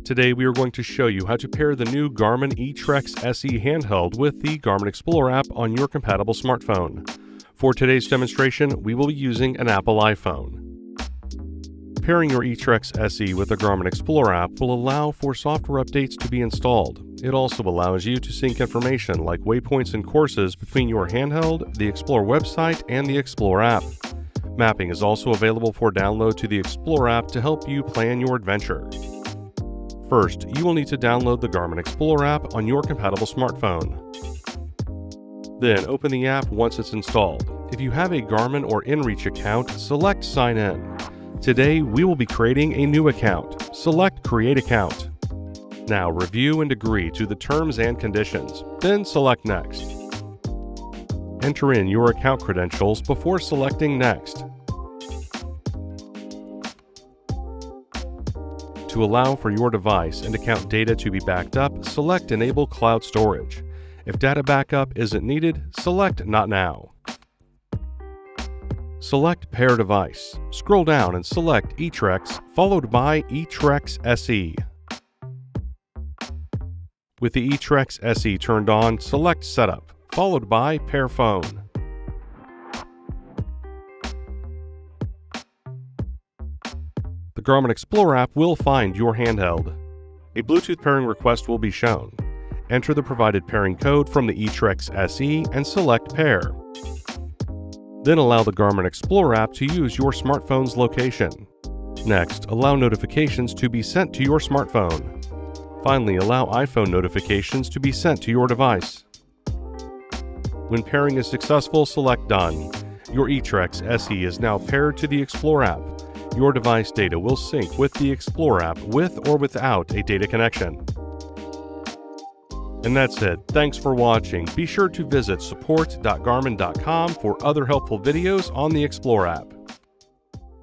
Today we are going to show you how to pair the new Garmin eTrex SE handheld with the Garmin Explore app on your compatible smartphone. For today's demonstration, we will be using an Apple iPhone. Pairing your eTrex SE with the Garmin Explore app will allow for software updates to be installed. It also allows you to sync information like waypoints and courses between your handheld, the Explore website, and the Explore app. Mapping is also available for download to the Explore app to help you plan your adventure. First, you will need to download the Garmin Explore app on your compatible smartphone. Then open the app once it's installed. If you have a Garmin or InReach account, select Sign In. Today, we will be creating a new account. Select Create Account. Now review and agree to the terms and conditions, then select Next. Enter in your account credentials before selecting Next. To allow for your device and account data to be backed up, select Enable Cloud Storage. If data backup isn't needed, select Not Now. Select Pair Device. Scroll down and select eTrex, followed by eTrex SE. With the eTrex SE turned on, select Setup, followed by Pair Phone. The Garmin Explore app will find your handheld. A Bluetooth pairing request will be shown. Enter the provided pairing code from the eTrex SE and select Pair. Then allow the Garmin Explore app to use your smartphone's location. Next, allow notifications to be sent to your smartphone. Finally, allow iPhone notifications to be sent to your device. When pairing is successful, select Done. Your eTrex SE is now paired to the Explore app. Your device data will sync with the Explore app with or without a data connection. And that's it. Thanks for watching. Be sure to visit support.garmin.com for other helpful videos on the Explore app.